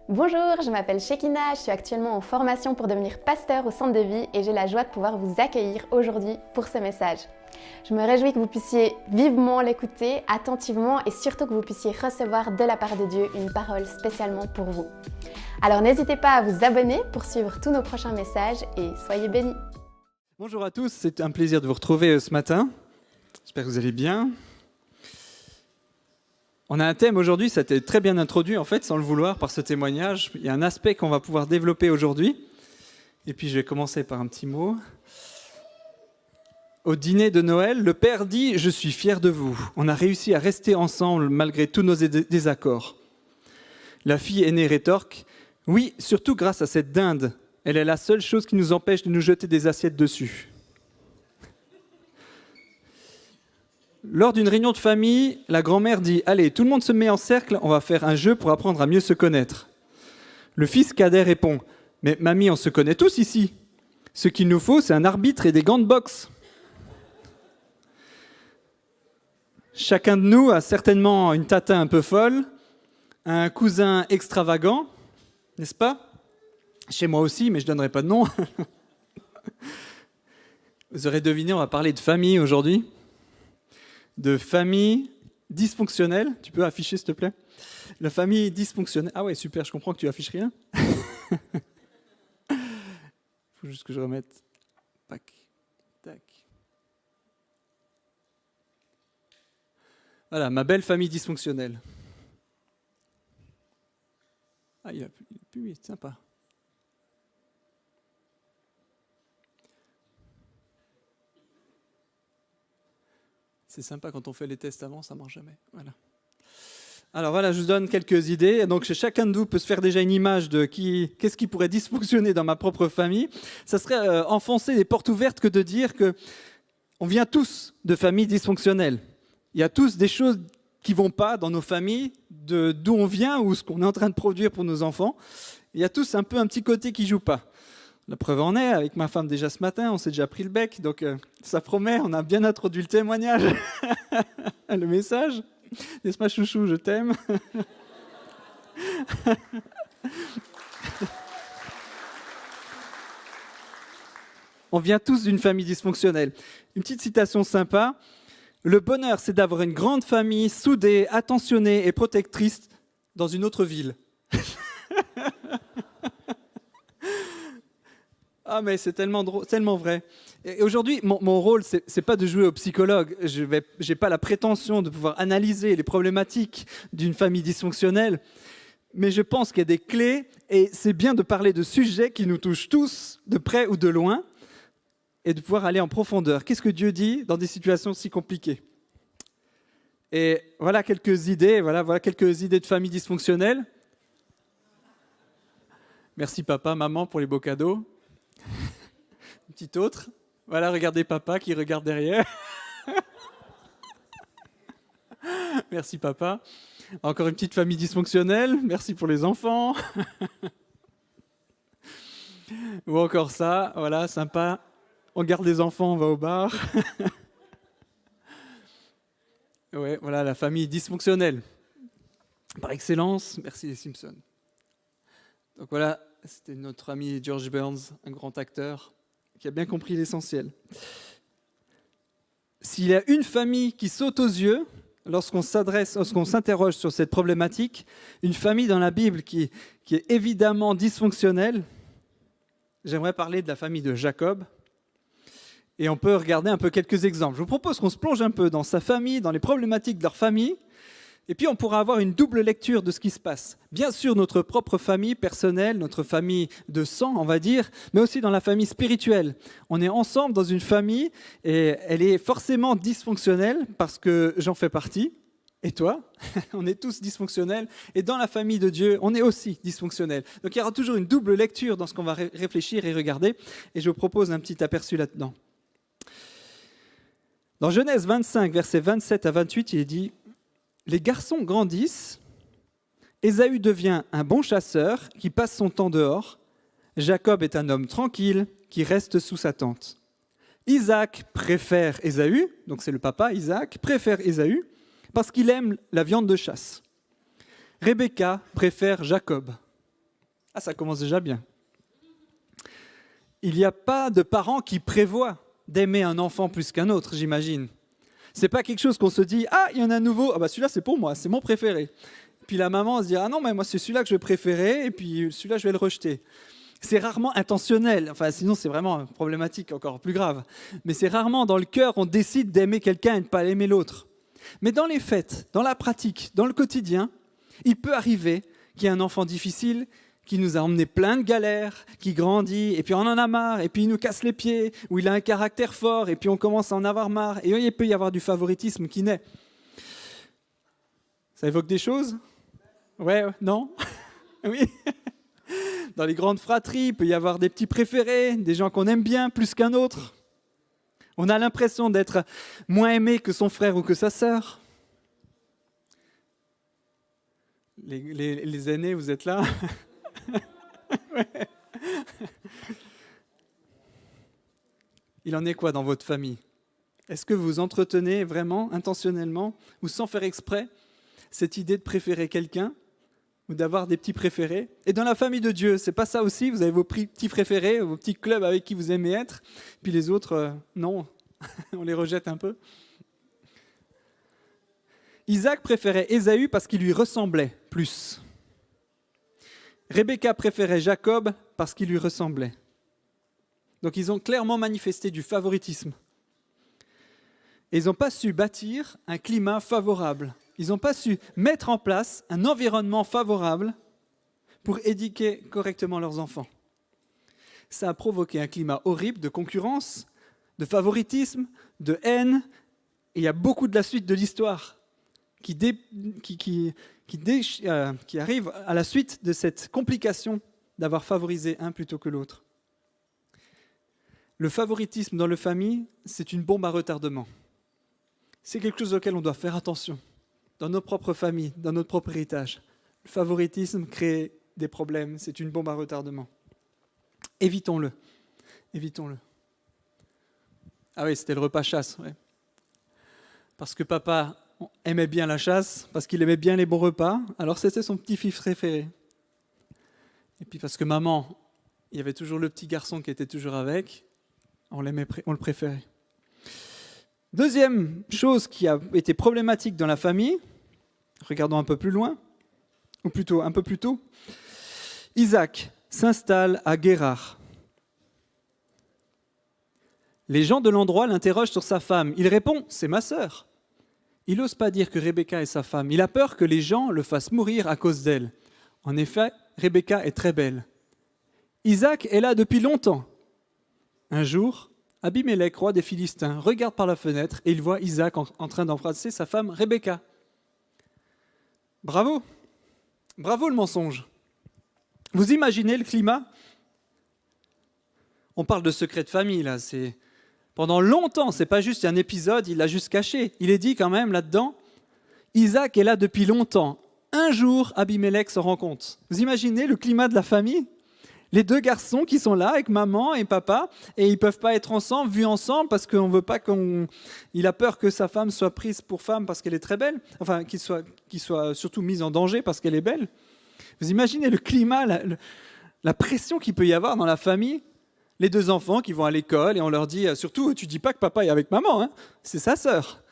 Bonjour, je m'appelle Shekina, je suis actuellement en formation pour devenir pasteur au centre de vie et j'ai la joie de pouvoir vous accueillir aujourd'hui pour ce message. Je me réjouis que vous puissiez vivement l'écouter, attentivement et surtout que vous puissiez recevoir de la part de Dieu une parole spécialement pour vous. Alors n'hésitez pas à vous abonner pour suivre tous nos prochains messages et soyez bénis. Bonjour à tous, c'est un plaisir de vous retrouver ce matin. J'espère que vous allez bien. On a un thème aujourd'hui, ça a été très bien introduit en fait, sans le vouloir, par ce témoignage. Il y a un aspect qu'on va pouvoir développer aujourd'hui. Et puis je vais commencer par un petit mot. Au dîner de Noël, le père dit « Je suis fier de vous. On a réussi à rester ensemble malgré tous nos désaccords. » La fille aînée rétorque « Oui, surtout grâce à cette dinde. Elle est la seule chose qui nous empêche de nous jeter des assiettes dessus. » Lors d'une réunion de famille, la grand-mère dit « Allez, tout le monde se met en cercle, on va faire un jeu pour apprendre à mieux se connaître. » Le fils cadet répond « Mais mamie, on se connaît tous ici. Ce qu'il nous faut, c'est un arbitre et des gants de boxe. » Chacun de nous a certainement une tata un peu folle, un cousin extravagant, n'est-ce pas ? Chez moi aussi, mais je ne donnerai pas de nom. Vous aurez deviné, on va parler de famille aujourd'hui. De famille dysfonctionnelle. Tu peux afficher, s'il te plaît ? La famille dysfonctionnelle. Ah ouais, super, je comprends que tu affiches rien. Il faut juste que je remette. Tac. Tac. Voilà, ma belle famille dysfonctionnelle. Ah, il a pu, c'est sympa. C'est sympa quand on fait les tests avant, ça ne marche jamais. Voilà. Alors voilà, je vous donne quelques idées. Donc chacun de vous peut se faire déjà une image de qu'est-ce qui pourrait dysfonctionner dans ma propre famille. Ça serait enfoncer des portes ouvertes que de dire qu'on vient tous de familles dysfonctionnelles. Il y a tous des choses qui ne vont pas dans nos familles, d'où on vient ou ce qu'on est en train de produire pour nos enfants. Il y a tous un petit côté qui ne joue pas. La preuve en est, avec ma femme déjà ce matin, on s'est déjà pris le bec, donc ça promet, on a bien introduit le témoignage, le message. N'est-ce pas chouchou, je t'aime. On vient tous d'une famille dysfonctionnelle. Une petite citation sympa. Le bonheur, c'est d'avoir une grande famille soudée, attentionnée et protectrice dans une autre ville. Ah mais c'est tellement drôle, tellement vrai. Et aujourd'hui, mon rôle, c'est pas de jouer au psychologue. J'ai pas la prétention de pouvoir analyser les problématiques d'une famille dysfonctionnelle, mais je pense qu'il y a des clés et c'est bien de parler de sujets qui nous touchent tous, de près ou de loin, et de pouvoir aller en profondeur. Qu'est-ce que Dieu dit dans des situations si compliquées ? Et voilà quelques idées. Voilà quelques idées de famille dysfonctionnelle. Merci papa, maman pour les beaux cadeaux. Une petite autre. Voilà, regardez papa qui regarde derrière. Merci papa. Encore une petite famille dysfonctionnelle. Merci pour les enfants. Ou encore ça, voilà, sympa. On garde les enfants, on va au bar. Ouais, voilà, la famille dysfonctionnelle. Par excellence, merci les Simpsons. Donc voilà, c'était notre ami George Burns, un grand acteur, qui a bien compris l'essentiel. S'il y a une famille qui saute aux yeux lorsqu'on s'interroge sur cette problématique, une famille dans la Bible qui est évidemment dysfonctionnelle, j'aimerais parler de la famille de Jacob. Et on peut regarder un peu quelques exemples. Je vous propose qu'on se plonge un peu dans sa famille, dans les problématiques de leur famille, et puis on pourra avoir une double lecture de ce qui se passe. Bien sûr, notre propre famille personnelle, notre famille de sang, on va dire, mais aussi dans la famille spirituelle. On est ensemble dans une famille, et elle est forcément dysfonctionnelle, parce que j'en fais partie, et toi, on est tous dysfonctionnels, et dans la famille de Dieu, on est aussi dysfonctionnels. Donc il y aura toujours une double lecture dans ce qu'on va réfléchir et regarder, et je vous propose un petit aperçu là-dedans. Dans Genèse 25, versets 27 à 28, il est dit « Les garçons grandissent, Ésaü devient un bon chasseur qui passe son temps dehors, Jacob est un homme tranquille qui reste sous sa tente. Isaac préfère Ésaü, donc c'est le papa, Isaac, préfère Ésaü parce qu'il aime la viande de chasse. Rebecca préfère Jacob. Ah, ça commence déjà bien. Il n'y a pas de parents qui prévoient d'aimer un enfant plus qu'un autre, j'imagine. C'est pas quelque chose qu'on se dit, ah, il y en a un nouveau, ah bah celui-là c'est pour moi, c'est mon préféré. Puis la maman se dit, ah non, mais moi c'est celui-là que je vais préférer, et puis celui-là je vais le rejeter. C'est rarement intentionnel, enfin sinon c'est vraiment problématique, encore plus grave. Mais c'est rarement dans le cœur on décide d'aimer quelqu'un et de ne pas aimer l'autre. Mais dans les faits, dans la pratique, dans le quotidien, il peut arriver qu'il y ait un enfant difficile qui nous a emmené plein de galères, qui grandit, et puis on en a marre, et puis il nous casse les pieds, ou il a un caractère fort, et puis on commence à en avoir marre, et il peut y avoir du favoritisme qui naît. Ça évoque des choses ? Ouais, non ? Oui. Dans les grandes fratries, il peut y avoir des petits préférés, des gens qu'on aime bien plus qu'un autre. On a l'impression d'être moins aimé que son frère ou que sa sœur. Les aînés, vous êtes là ? Ouais. Il en est quoi dans votre famille ? Est-ce que vous entretenez vraiment, intentionnellement, ou sans faire exprès, cette idée de préférer quelqu'un ou d'avoir des petits préférés ? Et dans la famille de Dieu, c'est pas ça aussi ? Vous avez vos petits préférés, vos petits clubs avec qui vous aimez être, puis les autres, non, on les rejette un peu. Isaac préférait Ésaü parce qu'il lui ressemblait plus. Rebecca préférait Jacob parce qu'il lui ressemblait. Donc ils ont clairement manifesté du favoritisme. Et ils n'ont pas su bâtir un climat favorable. Ils n'ont pas su mettre en place un environnement favorable pour éduquer correctement leurs enfants. Ça a provoqué un climat horrible de concurrence, de favoritisme, de haine. Et il y a beaucoup de la suite de l'histoire qui arrive à la suite de cette complication d'avoir favorisé un plutôt que l'autre. Le favoritisme dans la famille, c'est une bombe à retardement. C'est quelque chose auquel on doit faire attention. Dans nos propres familles, dans notre propre héritage. Le favoritisme crée des problèmes, c'est une bombe à retardement. Évitons-le. Évitons-le. Ah oui, c'était le repas chasse. Ouais. Parce que papa aimait bien la chasse, parce qu'il aimait bien les bons repas, alors c'était son petit-fils préféré. Et puis parce que maman, il y avait toujours le petit garçon qui était toujours avec, on le préférait. Deuxième chose qui a été problématique dans la famille, regardons un peu plus loin, ou plutôt un peu plus tôt, Isaac s'installe à Guérar. Les gens de l'endroit l'interrogent sur sa femme. Il répond « c'est ma sœur ». Il n'ose pas dire que Rebecca est sa femme. Il a peur que les gens le fassent mourir à cause d'elle. En effet, Rebecca est très belle. Isaac est là depuis longtemps. Un jour, Abimélec, roi des Philistins, regarde par la fenêtre et il voit Isaac en train d'embrasser sa femme Rebecca. Bravo, bravo le mensonge. Vous imaginez le climat ? On parle de secret de famille là, c'est pendant longtemps, c'est pas juste un épisode, il l'a juste caché. Il est dit quand même là-dedans, Isaac est là depuis longtemps. Un jour, Abimélec se rend compte. Vous imaginez le climat de la famille ? Les deux garçons qui sont là avec maman et papa, et ils ne peuvent pas être ensemble, vus ensemble, parce qu'on veut pas il a peur que sa femme soit prise pour femme parce qu'elle est très belle, enfin qu'il soit surtout mise en danger parce qu'elle est belle. Vous imaginez le climat, la pression qu'il peut y avoir dans la famille ? Les deux enfants qui vont à l'école et on leur dit, surtout, tu dis pas que papa est avec maman, hein, c'est sa sœur.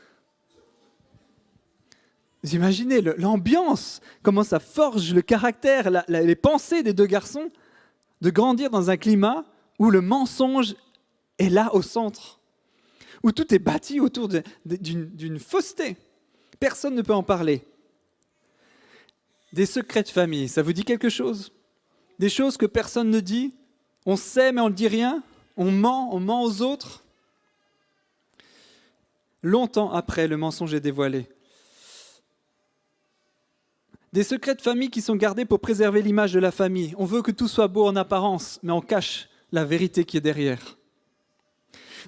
Vous imaginez l'ambiance, comment ça forge le caractère, les pensées des deux garçons, de grandir dans un climat où le mensonge est là au centre, où tout est bâti autour d'une fausseté. Personne ne peut en parler. Des secrets de famille, ça vous dit quelque chose ? Des choses que personne ne dit ? On sait mais on ne dit rien ? On ment aux autres ? Longtemps après, le mensonge est dévoilé. Des secrets de famille qui sont gardés pour préserver l'image de la famille. On veut que tout soit beau en apparence, mais on cache la vérité qui est derrière.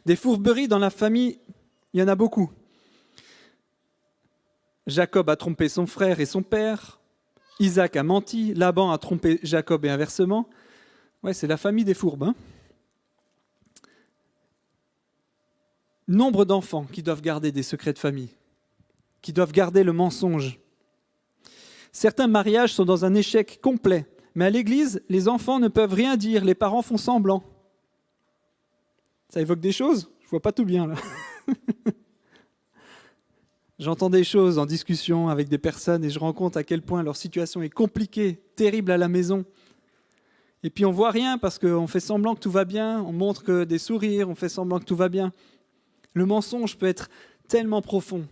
Des fourberies dans la famille, il y en a beaucoup. Jacob a trompé son frère et son père. Isaac a menti. Laban a trompé Jacob et inversement. Ouais, c'est la famille des fourbes. Hein ? Nombre d'enfants qui doivent garder des secrets de famille, qui doivent garder le mensonge. Certains mariages sont dans un échec complet Mais à l'église, les enfants ne peuvent rien dire, les parents font semblant. Ça évoque des choses? Je vois pas tout bien là. J'entends des choses en discussion avec des personnes et je rends compte à quel point leur situation est compliquée, terrible à la maison. Et puis on voit rien parce qu'on fait semblant que tout va bien, on montre que des sourires, on fait semblant que tout va bien. Le mensonge peut être tellement profond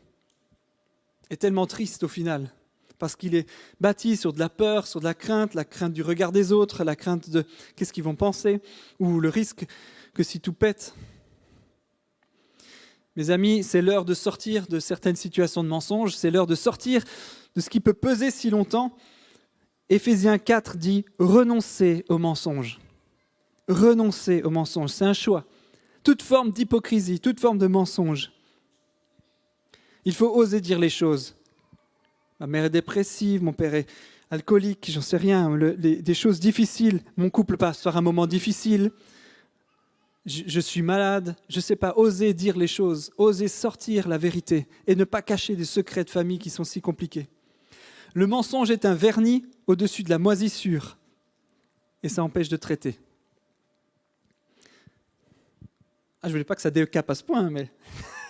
et tellement triste au final, parce qu'il est bâti sur de la peur, sur de la crainte du regard des autres, la crainte de qu'est-ce qu'ils vont penser, ou le risque que si tout pète. Mes amis, c'est l'heure de sortir de certaines situations de mensonge, c'est l'heure de sortir de ce qui peut peser si longtemps. Éphésiens 4 dit « Renoncez au mensonge ». Renoncez au mensonge, c'est un choix. Toute forme d'hypocrisie, toute forme de mensonge. Il faut oser dire les choses. Ma mère est dépressive, mon père est alcoolique, j'en sais rien, des choses difficiles. Mon couple passe par un moment difficile. Je suis malade, je ne sais pas, oser dire les choses, oser sortir la vérité et ne pas cacher des secrets de famille qui sont si compliqués. Le mensonge est un vernis au-dessus de la moisissure et ça empêche de traiter. Je ne voulais pas que ça décape à ce point, mais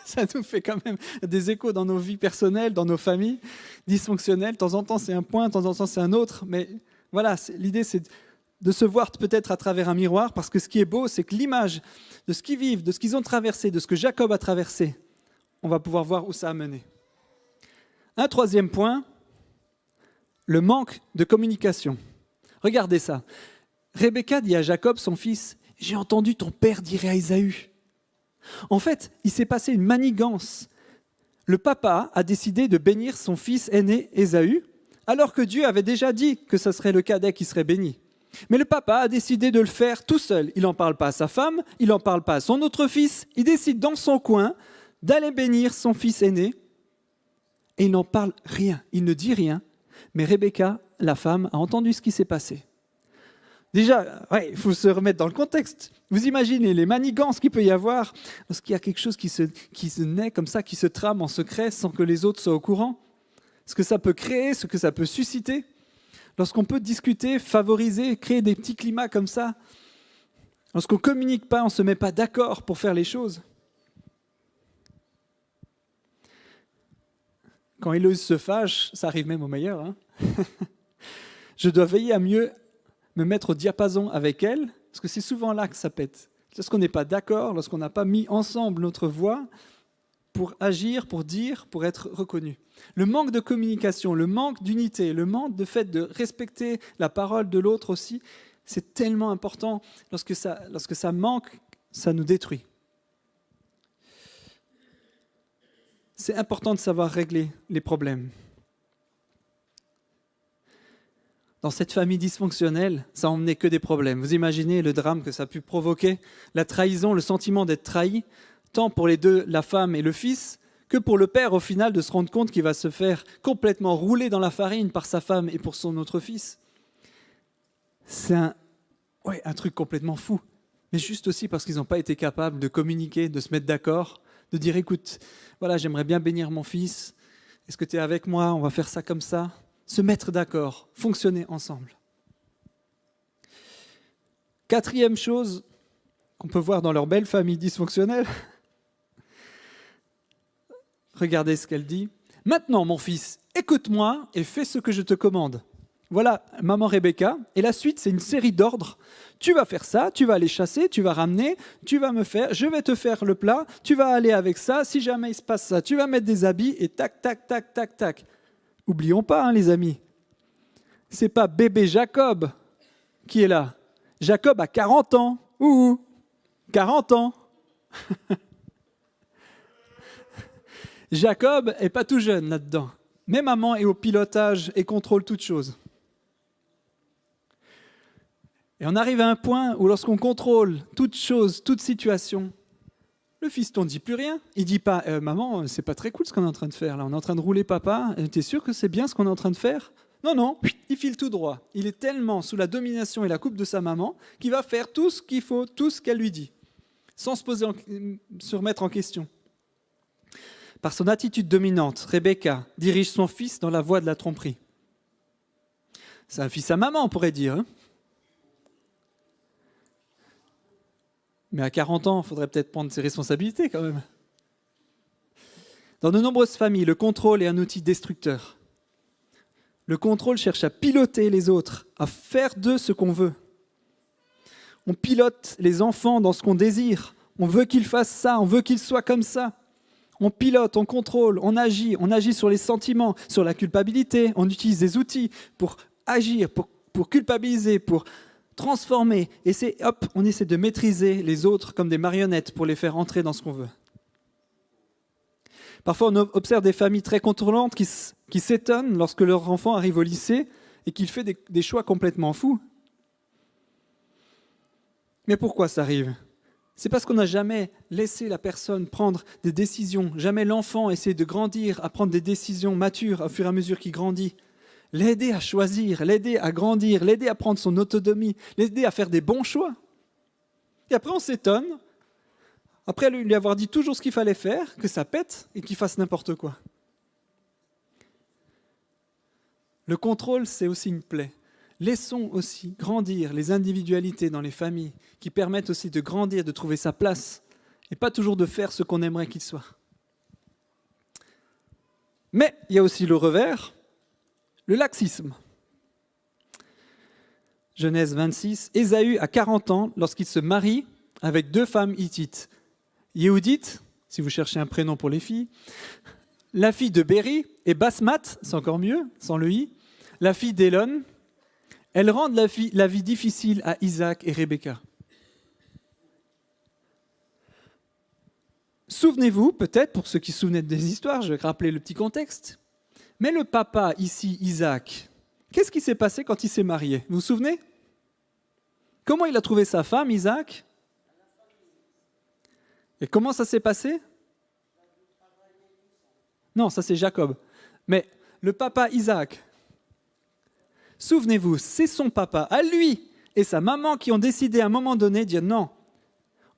ça nous fait quand même des échos dans nos vies personnelles, dans nos familles dysfonctionnelles. De temps en temps, c'est un point, de temps en temps, c'est un autre. Mais voilà, l'idée, c'est de se voir peut-être à travers un miroir, parce que ce qui est beau, c'est que l'image de ce qu'ils vivent, de ce qu'ils ont traversé, de ce que Jacob a traversé, on va pouvoir voir où ça a mené. Un troisième point, le manque de communication. Regardez ça. Rebecca dit à Jacob, son fils, « J'ai entendu ton père dire à Ésaü. » En fait, il s'est passé une manigance. Le papa a décidé de bénir son fils aîné Ésaü, alors que Dieu avait déjà dit que ce serait le cadet qui serait béni. Mais le papa a décidé de le faire tout seul. Il n'en parle pas à sa femme, il n'en parle pas à son autre fils. Il décide dans son coin d'aller bénir son fils aîné. Et il n'en parle rien, il ne dit rien. Mais Rebecca, la femme, a entendu ce qui s'est passé. Déjà, il faut se remettre dans le contexte. Vous imaginez les manigances qu'il peut y avoir lorsqu'il y a quelque chose qui se naît comme ça, qui se trame en secret sans que les autres soient au courant. Ce que ça peut créer, ce que ça peut susciter. Lorsqu'on peut discuter, favoriser, créer des petits climats comme ça. Lorsqu'on ne communique pas, on ne se met pas d'accord pour faire les choses. Quand Héloïse se fâche, ça arrive même au meilleur. Hein. Je dois veiller à mieux me mettre au diapason avec elle, parce que c'est souvent là que ça pète. Lorsqu'on n'est pas d'accord, lorsqu'on n'a pas mis ensemble notre voix pour agir, pour dire, pour être reconnu. Le manque de communication, le manque d'unité, le manque de fait de respecter la parole de l'autre aussi, c'est tellement important. Lorsque ça manque, ça nous détruit. C'est important de savoir régler les problèmes. Dans cette famille dysfonctionnelle, ça n'emmenait que des problèmes. Vous imaginez le drame que ça a pu provoquer, la trahison, le sentiment d'être trahi, tant pour les deux, la femme et le fils, que pour le père, au final, de se rendre compte qu'il va se faire complètement rouler dans la farine par sa femme et pour son autre fils. C'est un truc complètement fou. Mais juste aussi parce qu'ils n'ont pas été capables de communiquer, de se mettre d'accord, de dire, écoute, voilà, j'aimerais bien bénir mon fils. Est-ce que tu es avec moi? On va faire ça comme ça. Se mettre d'accord, fonctionner ensemble. Quatrième chose qu'on peut voir dans leur belle famille dysfonctionnelle, regardez ce qu'elle dit. « Maintenant, mon fils, écoute-moi et fais ce que je te commande. » Voilà maman Rebecca. Et la suite, c'est une série d'ordres. Tu vas faire ça, tu vas aller chasser, tu vas ramener, je vais te faire le plat, tu vas aller avec ça, si jamais il se passe ça, tu vas mettre des habits et tac, tac, tac, tac, tac. Oublions pas, les amis, c'est pas bébé Jacob qui est là. Jacob a 40 ans. 40 ans. Jacob n'est pas tout jeune là-dedans. Mais maman est au pilotage et contrôle toutes choses. Et on arrive à un point où lorsqu'on contrôle toute chose, toute situation, le fiston ne dit plus rien. Il ne dit pas « Maman, c'est pas très cool ce qu'on est en train de faire là. On est en train de rouler papa. T'es sûr que c'est bien ce qu'on est en train de faire ?» Non, il file tout droit. Il est tellement sous la domination et la coupe de sa maman qu'il va faire tout ce qu'il faut, tout ce qu'elle lui dit, sans se remettre en question. Par son attitude dominante, Rebecca dirige son fils dans la voie de la tromperie. C'est un fils à maman, on pourrait dire. Hein. Mais à 40 ans, il faudrait peut-être prendre ses responsabilités quand même. Dans de nombreuses familles, le contrôle est un outil destructeur. Le contrôle cherche à piloter les autres, à faire d'eux ce qu'on veut. On pilote les enfants dans ce qu'on désire. On veut qu'ils fassent ça, on veut qu'ils soient comme ça. On pilote, on contrôle, on agit sur les sentiments, sur la culpabilité. On utilise des outils pour agir, pour culpabiliser, pour transformer. Et on essaie de maîtriser les autres comme des marionnettes pour les faire entrer dans ce qu'on veut. Parfois, on observe des familles très contrôlantes qui s'étonnent lorsque leur enfant arrive au lycée et qu'il fait des choix complètement fous. Mais pourquoi ça arrive ? C'est parce qu'on n'a jamais laissé la personne prendre des décisions, jamais l'enfant essayer de grandir, à prendre des décisions matures au fur et à mesure qu'il grandit. L'aider à choisir, l'aider à grandir, l'aider à prendre son autonomie, l'aider à faire des bons choix. Et après, on s'étonne, après lui avoir dit toujours ce qu'il fallait faire, que ça pète et qu'il fasse n'importe quoi. Le contrôle, c'est aussi une plaie. Laissons aussi grandir les individualités dans les familles qui permettent aussi de grandir, de trouver sa place et pas toujours de faire ce qu'on aimerait qu'il soit. Mais il y a aussi le revers, le laxisme. Genèse 26, Ésaü a 40 ans lorsqu'il se marie avec 2 femmes hittites. Yehudit, si vous cherchez un prénom pour les filles, la fille de Béri, et Basmat, c'est encore mieux, sans le i, la fille d'Élon. Elles rendent la vie difficile à Isaac et Rebecca. Souvenez-vous, peut-être, pour ceux qui se souvenaient des histoires, je vais rappeler le petit contexte, mais le papa, ici, Isaac, qu'est-ce qui s'est passé quand il s'est marié ? Vous vous souvenez ? Comment il a trouvé sa femme, Isaac ? Et comment ça s'est passé ? Non, ça c'est Jacob. Mais le papa Isaac, souvenez-vous, c'est son papa, à lui et sa maman qui ont décidé à un moment donné de dire non,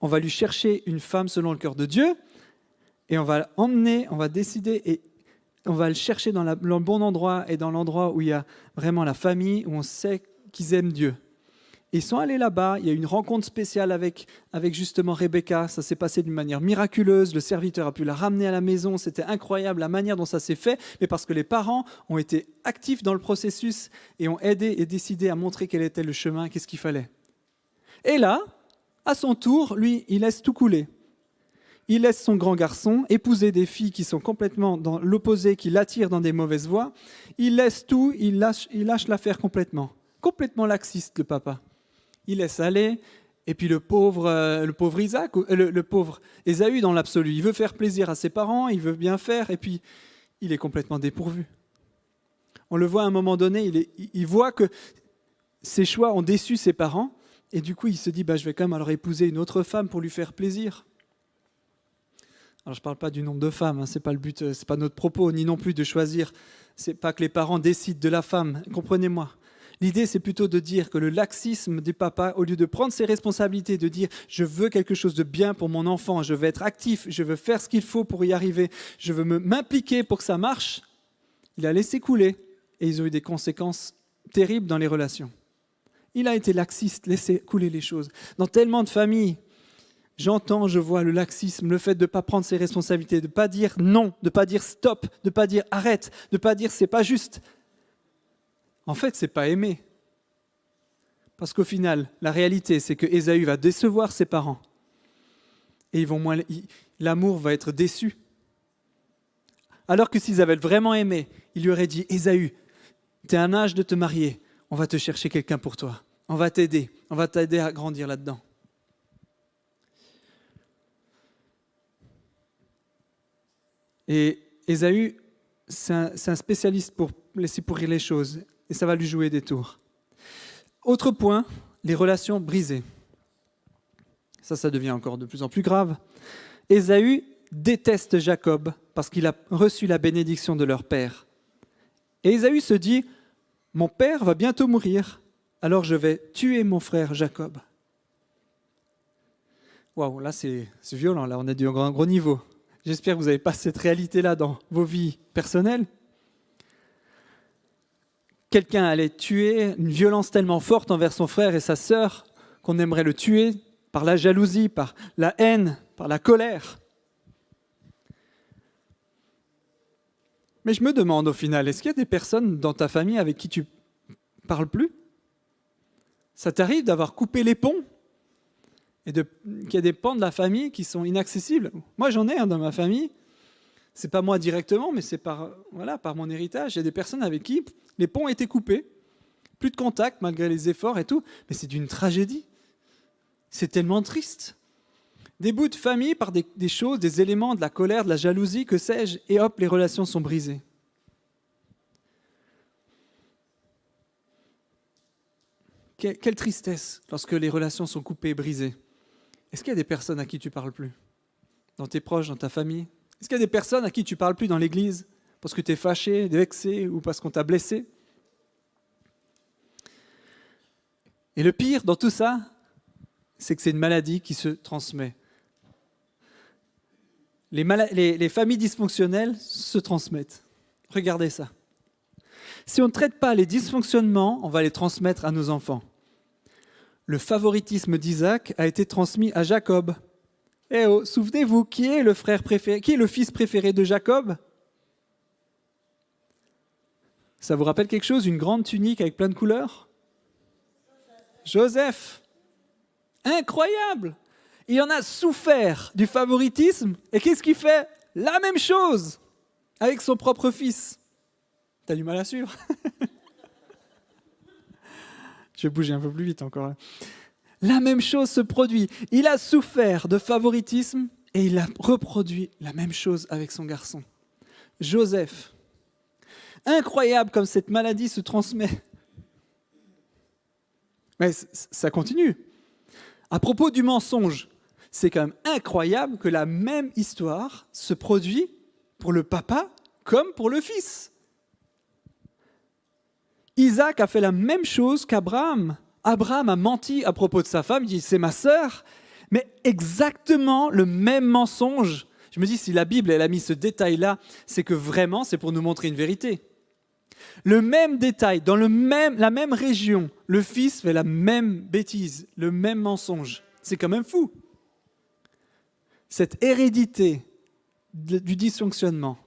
on va lui chercher une femme selon le cœur de Dieu et on va l'emmener, on va décider et on va le chercher dans le bon endroit et dans l'endroit où il y a vraiment la famille, où on sait qu'ils aiment Dieu. Ils sont allés là-bas, il y a eu une rencontre spéciale avec justement Rebecca, ça s'est passé d'une manière miraculeuse, le serviteur a pu la ramener à la maison, c'était incroyable la manière dont ça s'est fait, mais parce que les parents ont été actifs dans le processus et ont aidé et décidé à montrer quel était le chemin, qu'est-ce qu'il fallait. Et là, à son tour, lui, il laisse tout couler. Il laisse son grand garçon épouser des filles qui sont complètement dans l'opposé, qui l'attirent dans des mauvaises voies. Il laisse tout, il lâche l'affaire complètement. Complètement laxiste, le papa. Il laisse aller, et puis le pauvre Ésaü dans l'absolu, il veut faire plaisir à ses parents, il veut bien faire, et puis il est complètement dépourvu. On le voit à un moment donné, il voit que ses choix ont déçu ses parents, et du coup il se dit, je vais quand même alors épouser une autre femme pour lui faire plaisir. Alors je ne parle pas du nombre de femmes, c'est pas le but, c'est pas notre propos, ni non plus de choisir, c'est pas que les parents décident de la femme, comprenez-moi. L'idée, c'est plutôt de dire que le laxisme du papa, au lieu de prendre ses responsabilités, de dire « je veux quelque chose de bien pour mon enfant, je veux être actif, je veux faire ce qu'il faut pour y arriver, je veux m'impliquer pour que ça marche », il a laissé couler et ils ont eu des conséquences terribles dans les relations. Il a été laxiste, laissé couler les choses. Dans tellement de familles, je vois le laxisme, le fait de ne pas prendre ses responsabilités, de ne pas dire non, de ne pas dire stop, de ne pas dire arrête, de ne pas dire c'est pas juste. En fait, ce n'est pas aimer. Parce qu'au final, la réalité, c'est que Ésaü va décevoir ses parents. Et l'amour va être déçu. Alors que s'ils avaient vraiment aimé, il lui aurait dit « Ésaü, tu es à un âge de te marier, on va te chercher quelqu'un pour toi. On va t'aider à grandir là-dedans. » Et Ésaü, c'est un spécialiste pour laisser pourrir les choses. Et ça va lui jouer des tours. Autre point, les relations brisées. Ça devient encore de plus en plus grave. Ésaü déteste Jacob parce qu'il a reçu la bénédiction de leur père. Et Ésaü se dit, mon père va bientôt mourir, alors je vais tuer mon frère Jacob. Waouh, là c'est violent, là on est du gros niveau. J'espère que vous n'avez pas cette réalité-là dans vos vies personnelles. quelqu'un allait tuer, une violence tellement forte envers son frère et sa sœur qu'on aimerait le tuer par la jalousie, par la haine, par la colère. Mais je me demande au final, est-ce qu'il y a des personnes dans ta famille avec qui tu ne parles plus ? Ça t'arrive d'avoir coupé les ponts ? Et qu'il y a des pans de la famille qui sont inaccessibles ? Moi, j'en ai dans ma famille. C'est pas moi directement, mais c'est par mon héritage. Il y a des personnes avec qui les ponts étaient coupés. Plus de contact, malgré les efforts et tout. Mais c'est d'une tragédie. C'est tellement triste. Des bouts de famille par des choses, des éléments, de la colère, de la jalousie, que sais-je, et hop, les relations sont brisées. Quelle tristesse lorsque les relations sont coupées et brisées. Est-ce qu'il y a des personnes à qui tu ne parles plus ? Dans tes proches, dans ta famille ? Est-ce qu'il y a des personnes à qui tu ne parles plus dans l'église parce que tu es fâché, vexé ou parce qu'on t'a blessé ? Et le pire dans tout ça, c'est que c'est une maladie qui se transmet. Les familles dysfonctionnelles se transmettent. Regardez ça. Si on ne traite pas les dysfonctionnements, on va les transmettre à nos enfants. Le favoritisme d'Isaac a été transmis à Jacob. Eh oh, souvenez-vous, qui est le fils préféré de Jacob ? Ça vous rappelle quelque chose, une grande tunique avec plein de couleurs ? Joseph. Incroyable ! Il en a souffert du favoritisme, et qu'est-ce qu'il fait ? La même chose avec son propre fils. T'as du mal à suivre ? Je vais bouger un peu plus vite encore. La même chose se produit. Il a souffert de favoritisme et il a reproduit la même chose avec son garçon. Joseph. Incroyable comme cette maladie se transmet. Mais ça continue. À propos du mensonge, c'est quand même incroyable que la même histoire se produit pour le papa comme pour le fils. Isaac a fait la même chose qu'Abraham. Abraham a menti à propos de sa femme, il dit « c'est ma sœur », mais exactement le même mensonge. Je me dis, si la Bible elle a mis ce détail-là, c'est que vraiment, c'est pour nous montrer une vérité. Le même détail, dans la même région, le fils fait la même bêtise, le même mensonge. C'est quand même fou. Cette hérédité du dysfonctionnement,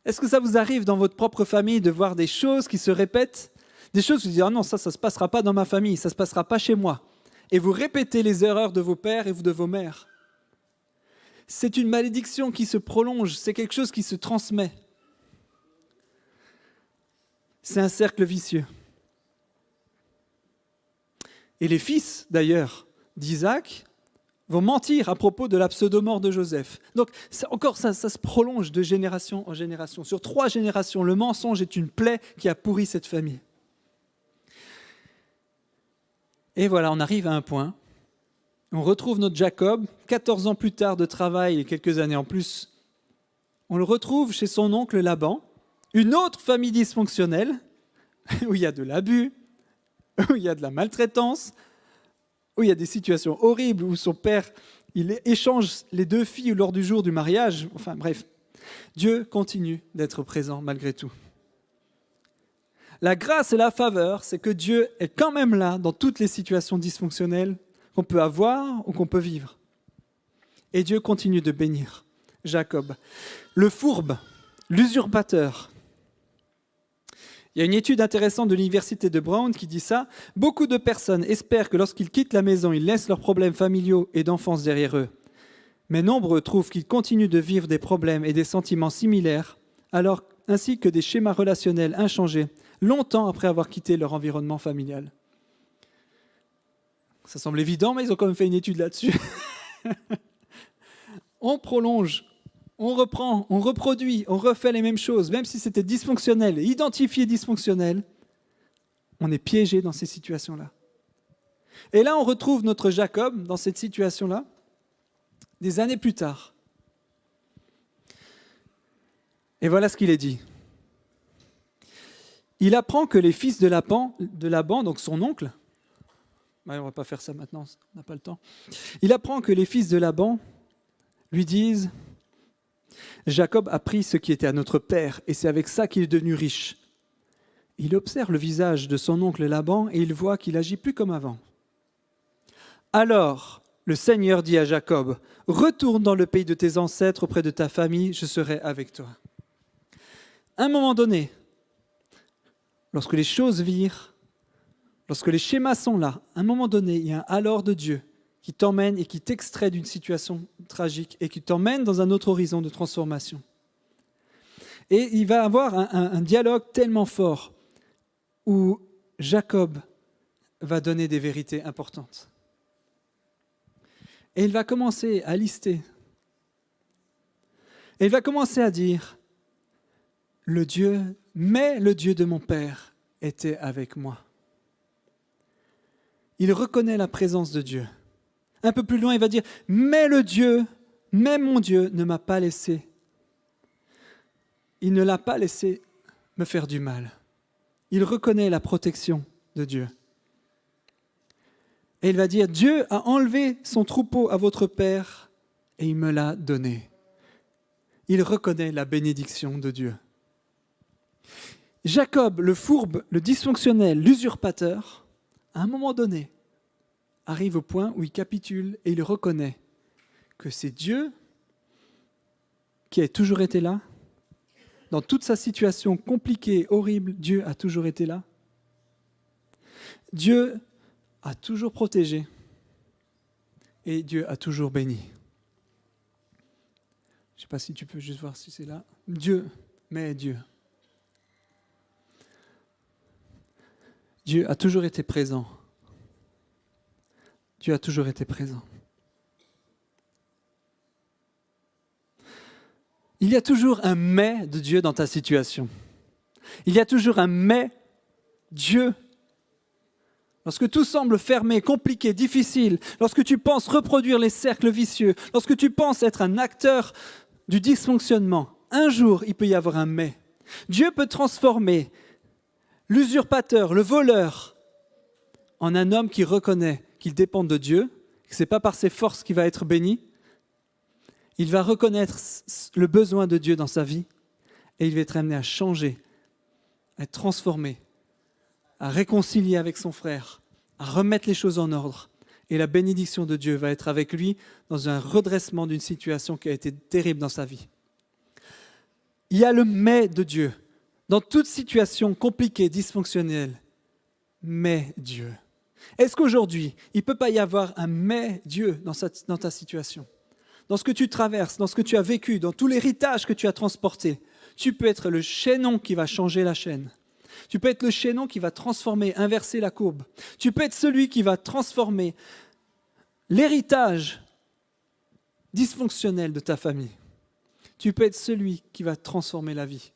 est-ce que ça vous arrive dans votre propre famille de voir des choses qui se répètent ? Des choses où vous dites « ah non, ça ne se passera pas dans ma famille, ça ne se passera pas chez moi ». Et vous répétez les erreurs de vos pères et de vos mères. C'est une malédiction qui se prolonge, c'est quelque chose qui se transmet. C'est un cercle vicieux. Et les fils, d'ailleurs, d'Isaac, vont mentir à propos de la pseudomort de Joseph. Donc, ça se prolonge de génération en génération. Sur 3 générations, le mensonge est une plaie qui a pourri cette famille. Et voilà, on arrive à un point. On retrouve notre Jacob, 14 ans plus tard de travail et quelques années en plus. On le retrouve chez son oncle Laban, une autre famille dysfonctionnelle, où il y a de l'abus, où il y a de la maltraitance, où il y a des situations horribles, où son père il échange les 2 filles lors du jour du mariage. Enfin bref, Dieu continue d'être présent malgré tout. La grâce et la faveur, c'est que Dieu est quand même là dans toutes les situations dysfonctionnelles qu'on peut avoir ou qu'on peut vivre. Et Dieu continue de bénir Jacob. Le fourbe, l'usurpateur. Il y a une étude intéressante de l'université de Brown qui dit ça. Beaucoup de personnes espèrent que lorsqu'ils quittent la maison, ils laissent leurs problèmes familiaux et d'enfance derrière eux. Mais nombreux trouvent qu'ils continuent de vivre des problèmes et des sentiments similaires, ainsi que des schémas relationnels inchangés, longtemps après avoir quitté leur environnement familial. Ça semble évident, mais ils ont quand même fait une étude là-dessus. On prolonge, on reprend, on reproduit, on refait les mêmes choses, même si c'était dysfonctionnel, identifié dysfonctionnel, on est piégé dans ces situations-là. Et là, on retrouve notre Jacob dans cette situation-là, des années plus tard. Et voilà ce qu'il est dit. Il apprend que les fils de Laban, donc son oncle, on ne va pas faire ça maintenant, on n'a pas le temps. Il apprend que les fils de Laban lui disent « Jacob a pris ce qui était à notre père, et c'est avec ça qu'il est devenu riche. il observe le visage de son oncle Laban et il voit qu'il agit plus comme avant. Alors, le Seigneur dit à Jacob, « Retourne dans le pays de tes ancêtres auprès de ta famille, je serai avec toi. » À un moment donné, lorsque les choses virent, lorsque les schémas sont là, à un moment donné, il y a un alors de Dieu qui t'emmène et qui t'extrait d'une situation tragique et qui t'emmène dans un autre horizon de transformation. Et il va avoir un dialogue tellement fort où Jacob va donner des vérités importantes. Et il va commencer à lister. Et il va commencer à dire, le Dieu de mon père était avec moi. Il reconnaît la présence de Dieu. Un peu plus loin, il va dire, mais mon Dieu ne m'a pas laissé. Il ne l'a pas laissé me faire du mal. Il reconnaît la protection de Dieu. Et il va dire, Dieu a enlevé son troupeau à votre père et il me l'a donné. Il reconnaît la bénédiction de Dieu. Jacob, le fourbe, le dysfonctionnel, l'usurpateur, à un moment donné, arrive au point où il capitule et il reconnaît que c'est Dieu qui a toujours été là. Dans toute sa situation compliquée, horrible, Dieu a toujours été là. Dieu a toujours protégé et Dieu a toujours béni. Je ne sais pas si tu peux juste voir si c'est là. Dieu. Dieu a toujours été présent. Dieu a toujours été présent. Il y a toujours un mais de Dieu dans ta situation. Il y a toujours un mais Dieu. Lorsque tout semble fermé, compliqué, difficile, lorsque tu penses reproduire les cercles vicieux, lorsque tu penses être un acteur du dysfonctionnement, un jour, il peut y avoir un mais. Dieu peut transformer l'usurpateur, le voleur, en un homme qui reconnaît qu'il dépend de Dieu, que ce n'est pas par ses forces qu'il va être béni. Il va reconnaître le besoin de Dieu dans sa vie et il va être amené à changer, à être transformé, à réconcilier avec son frère, à remettre les choses en ordre. Et la bénédiction de Dieu va être avec lui dans un redressement d'une situation qui a été terrible dans sa vie. Il y a le mais de Dieu. Dans toute situation compliquée, dysfonctionnelle, mais Dieu. Est-ce qu'aujourd'hui, il ne peut pas y avoir un mais Dieu dans ta situation ? Dans ce que tu traverses, dans ce que tu as vécu, dans tout l'héritage que tu as transporté, tu peux être le chaînon qui va changer la chaîne. Tu peux être le chaînon qui va transformer, inverser la courbe. Tu peux être celui qui va transformer l'héritage dysfonctionnel de ta famille. Tu peux être celui qui va transformer la vie.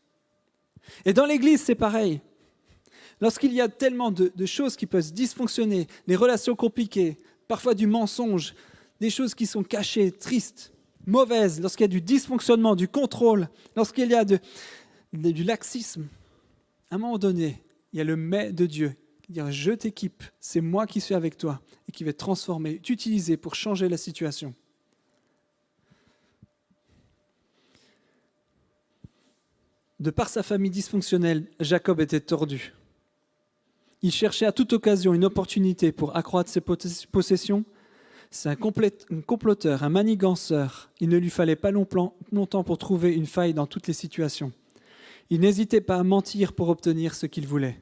Et dans l'Église, c'est pareil. Lorsqu'il y a tellement de choses qui peuvent dysfonctionner, des relations compliquées, parfois du mensonge, des choses qui sont cachées, tristes, mauvaises, lorsqu'il y a du dysfonctionnement, du contrôle, lorsqu'il y a du laxisme, à un moment donné, il y a le mais de Dieu qui dit « Je t'équipe, c'est moi qui suis avec toi » et qui va te transformer, t'utiliser pour changer la situation. De par sa famille dysfonctionnelle, Jacob était tordu. Il cherchait à toute occasion une opportunité pour accroître ses possessions. C'est un comploteur, un maniganceur. Il ne lui fallait pas longtemps pour trouver une faille dans toutes les situations. Il n'hésitait pas à mentir pour obtenir ce qu'il voulait.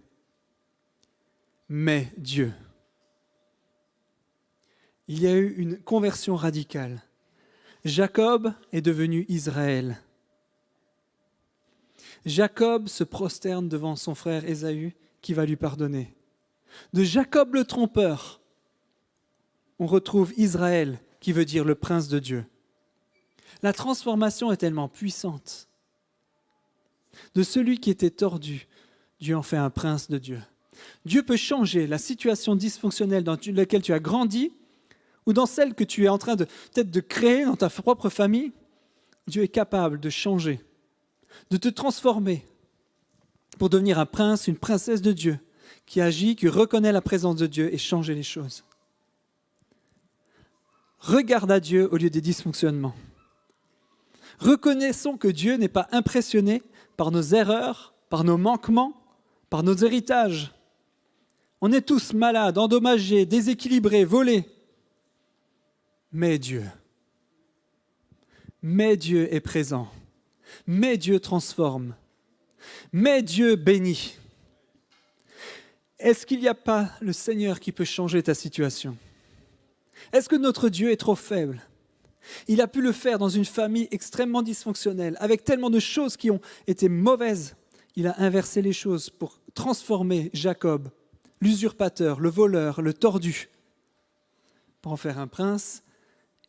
Mais Dieu. Il y a eu une conversion radicale. Jacob est devenu Israël. Jacob se prosterne devant son frère Ésaü qui va lui pardonner. De Jacob le trompeur, on retrouve Israël qui veut dire le prince de Dieu. La transformation est tellement puissante. De celui qui était tordu, Dieu en fait un prince de Dieu. Dieu peut changer la situation dysfonctionnelle dans laquelle tu as grandi ou dans celle que tu es en train peut-être de créer dans ta propre famille. Dieu est capable de changer, de te transformer pour devenir un prince, une princesse de Dieu qui agit, qui reconnaît la présence de Dieu et changer les choses. Regarde à Dieu au lieu des dysfonctionnements. Reconnaissons que Dieu n'est pas impressionné par nos erreurs, par nos manquements, par nos héritages. On est tous malades, endommagés, déséquilibrés, volés. Mais Dieu est présent. Mais Dieu transforme. Mais Dieu bénit. Est-ce qu'il n'y a pas le Seigneur qui peut changer ta situation? Est-ce que notre Dieu est trop faible? Il a pu le faire dans une famille extrêmement dysfonctionnelle, avec tellement de choses qui ont été mauvaises. Il a inversé les choses pour transformer Jacob, l'usurpateur, le voleur, le tordu, pour en faire un prince.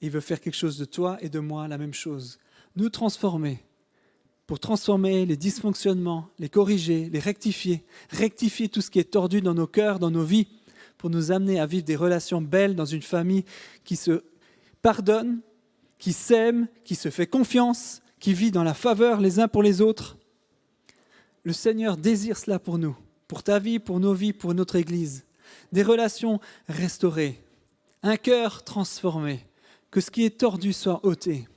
Il veut faire quelque chose de toi et de moi, la même chose. Nous transformer, pour transformer les dysfonctionnements, les corriger, les rectifier tout ce qui est tordu dans nos cœurs, dans nos vies, pour nous amener à vivre des relations belles dans une famille qui se pardonne, qui s'aime, qui se fait confiance, qui vit dans la faveur les uns pour les autres. Le Seigneur désire cela pour nous, pour ta vie, pour nos vies, pour notre Église. Des relations restaurées, un cœur transformé, que ce qui est tordu soit ôté.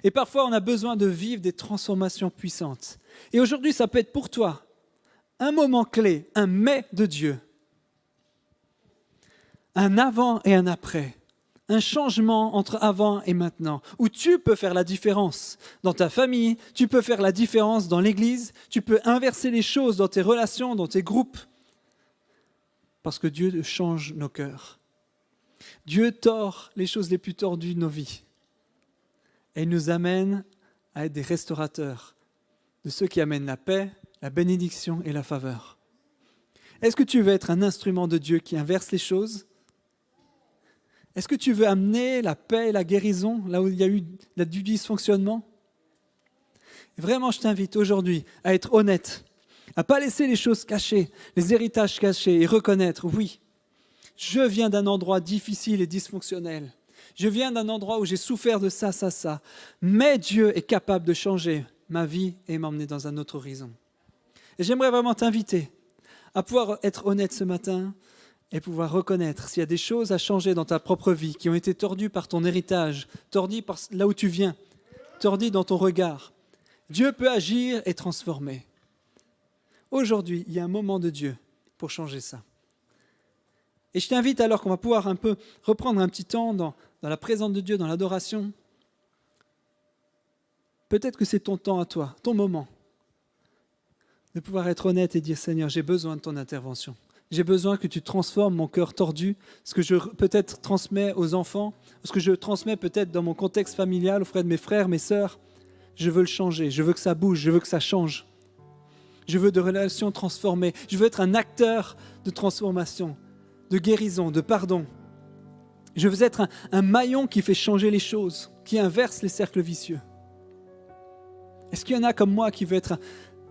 Et parfois, on a besoin de vivre des transformations puissantes. Et aujourd'hui, ça peut être pour toi un moment clé, un mais de Dieu. Un avant et un après. Un changement entre avant et maintenant, où tu peux faire la différence dans ta famille, tu peux faire la différence dans l'Église, tu peux inverser les choses dans tes relations, dans tes groupes, parce que Dieu change nos cœurs. Dieu tord les choses les plus tordues de nos vies, et il nous amène à être des restaurateurs, de ceux qui amènent la paix, la bénédiction et la faveur. Est-ce que tu veux être un instrument de Dieu qui inverse les choses ? Est-ce que tu veux amener la paix et la guérison là où il y a eu du dysfonctionnement? Vraiment, je t'invite aujourd'hui à être honnête, à ne pas laisser les choses cachées, les héritages cachés et reconnaître, oui, je viens d'un endroit difficile et dysfonctionnel. Je viens d'un endroit où j'ai souffert de ça, mais Dieu est capable de changer ma vie et m'emmener dans un autre horizon. Et j'aimerais vraiment t'inviter à pouvoir être honnête ce matin et pouvoir reconnaître s'il y a des choses à changer dans ta propre vie qui ont été tordues par ton héritage, tordues par là où tu viens, tordues dans ton regard. Dieu peut agir et transformer. Aujourd'hui, il y a un moment de Dieu pour changer ça. Et je t'invite alors qu'on va pouvoir un peu reprendre un petit temps dans la présence de Dieu, dans l'adoration. Peut-être que c'est ton temps à toi, ton moment, de pouvoir être honnête et dire « Seigneur, j'ai besoin de ton intervention. J'ai besoin que tu transformes mon cœur tordu, ce que je peut-être transmets aux enfants, ce que je transmets peut-être dans mon contexte familial auprès de mes frères, mes sœurs. Je veux le changer, je veux que ça bouge, je veux que ça change. Je veux de relations transformées. Je veux être un acteur de transformation, de guérison, de pardon. Je veux être un maillon qui fait changer les choses, qui inverse les cercles vicieux. Est-ce qu'il y en a comme moi qui veut être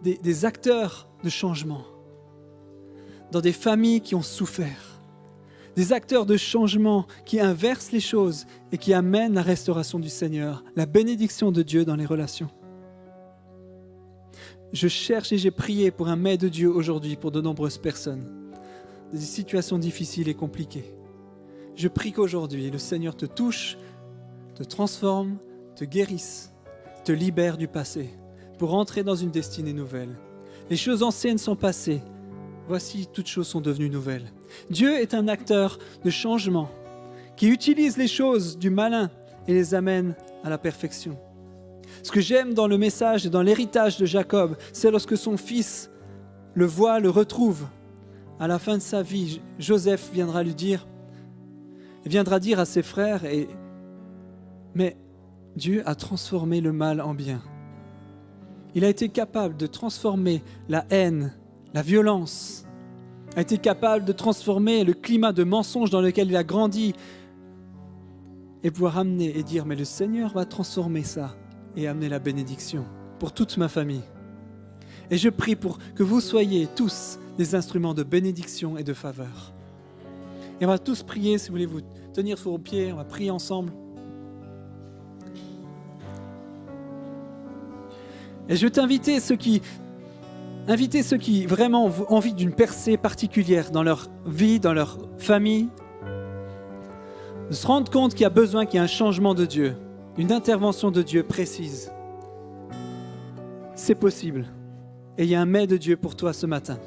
des acteurs de changement dans des familles qui ont souffert, des acteurs de changement qui inversent les choses et qui amènent la restauration du Seigneur, la bénédiction de Dieu dans les relations? Je cherche et j'ai prié pour un mais de Dieu aujourd'hui pour de nombreuses personnes, des situations difficiles et compliquées. Je prie qu'aujourd'hui, le Seigneur te touche, te transforme, te guérisse, te libère du passé pour entrer dans une destinée nouvelle. Les choses anciennes sont passées. Voici, toutes choses sont devenues nouvelles. Dieu est un acteur de changement qui utilise les choses du malin et les amène à la perfection. Ce que j'aime dans le message et dans l'héritage de Jacob, c'est lorsque son fils le voit, le retrouve. À la fin de sa vie, Joseph viendra dire à ses frères, mais Dieu a transformé le mal en bien. Il a été capable de transformer la haine, la violence, a été capable de transformer le climat de mensonge dans lequel il a grandi et pouvoir amener et dire, mais le Seigneur va transformer ça et amener la bénédiction pour toute ma famille. Et je prie pour que vous soyez tous des instruments de bénédiction et de faveur. Et on va tous prier, si vous voulez vous tenir sur vos pieds, on va prier ensemble. Et je veux t'inviter ceux qui vraiment ont envie d'une percée particulière dans leur vie, dans leur famille, de se rendre compte qu'il y a besoin qu'il y ait un changement de Dieu, une intervention de Dieu précise. C'est possible. Et il y a un mais de Dieu pour toi ce matin.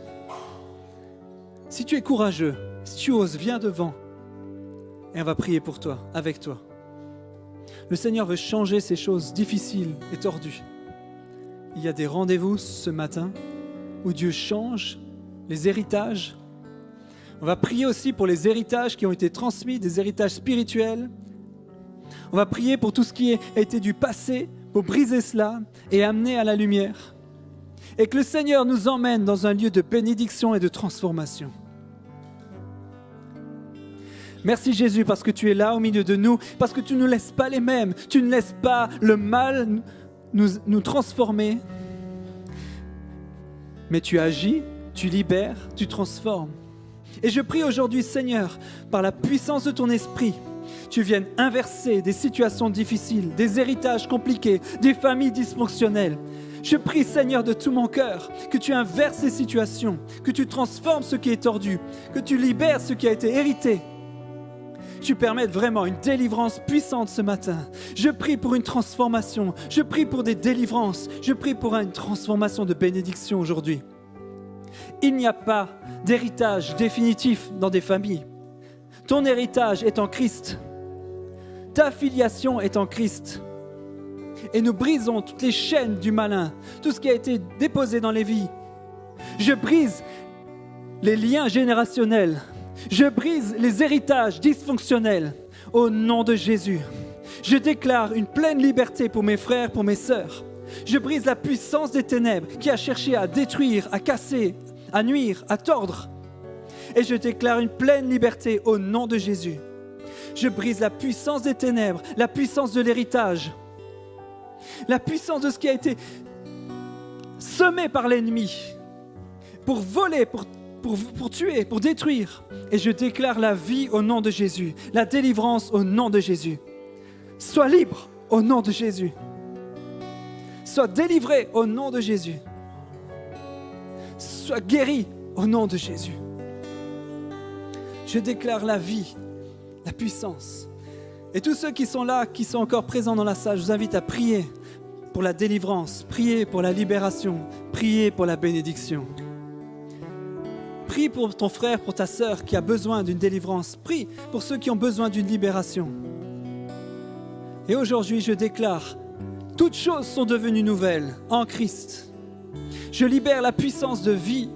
Si tu es courageux, si tu oses, viens devant et on va prier pour toi, avec toi. Le Seigneur veut changer ces choses difficiles et tordues. Il y a des rendez-vous ce matin où Dieu change les héritages. On va prier aussi pour les héritages qui ont été transmis, des héritages spirituels. On va prier pour tout ce qui a été du passé, pour briser cela et amener à la lumière. Et que le Seigneur nous emmène dans un lieu de bénédiction et de transformation. Merci Jésus parce que tu es là au milieu de nous, parce que tu ne nous laisses pas les mêmes, tu ne laisses pas le mal nous transformer, mais tu agis, tu libères, tu transformes. Et je prie aujourd'hui Seigneur, par la puissance de ton esprit, tu viennes inverser des situations difficiles, des héritages compliqués, des familles dysfonctionnelles. Je prie Seigneur de tout mon cœur que tu inverses ces situations, que tu transformes ce qui est tordu, que tu libères ce qui a été hérité. Tu permettes vraiment une délivrance puissante ce matin. Je prie pour une transformation, je prie pour des délivrances, je prie pour une transformation de bénédiction aujourd'hui. Il n'y a pas d'héritage définitif dans des familles. Ton héritage est en Christ. Ta filiation est en Christ. Et nous brisons toutes les chaînes du malin, tout ce qui a été déposé dans les vies. Je brise les liens générationnels. Je brise les héritages dysfonctionnels au nom de Jésus. Je déclare une pleine liberté pour mes frères, pour mes sœurs. Je brise la puissance des ténèbres qui a cherché à détruire, à casser, à nuire, à tordre. Et je déclare une pleine liberté au nom de Jésus. Je brise la puissance des ténèbres, la puissance de l'héritage, la puissance de ce qui a été semé par l'ennemi pour voler, pour tuer, pour détruire. Et je déclare la vie au nom de Jésus, la délivrance au nom de Jésus. Sois libre au nom de Jésus. Sois délivré au nom de Jésus. Sois guéri au nom de Jésus. Je déclare la vie, la puissance. Et tous ceux qui sont là, qui sont encore présents dans la salle, je vous invite à prier pour la délivrance, prier pour la libération, prier pour la bénédiction. Prie pour ton frère, pour ta sœur qui a besoin d'une délivrance. Prie pour ceux qui ont besoin d'une libération. Et aujourd'hui, je déclare, toutes choses sont devenues nouvelles en Christ. Je libère la puissance de vie,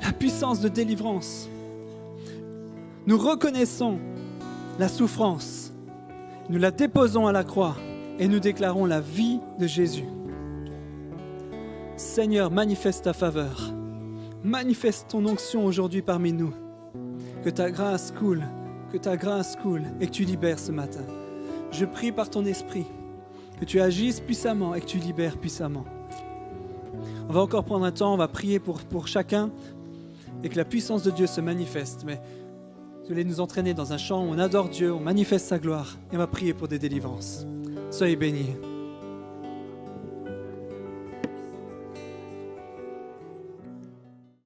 la puissance de délivrance. Nous reconnaissons la souffrance, nous la déposons à la croix et nous déclarons la vie de Jésus. Seigneur, manifeste ta faveur. Manifeste ton onction aujourd'hui parmi nous. Que ta grâce coule et que tu libères ce matin. Je prie par ton esprit que tu agisses puissamment et que tu libères puissamment. On va encore prendre un temps, on va prier pour chacun et que la puissance de Dieu se manifeste. Mais vous allez nous entraîner dans un chant où on adore Dieu, on manifeste sa gloire et on va prier pour des délivrances. Soyez bénis.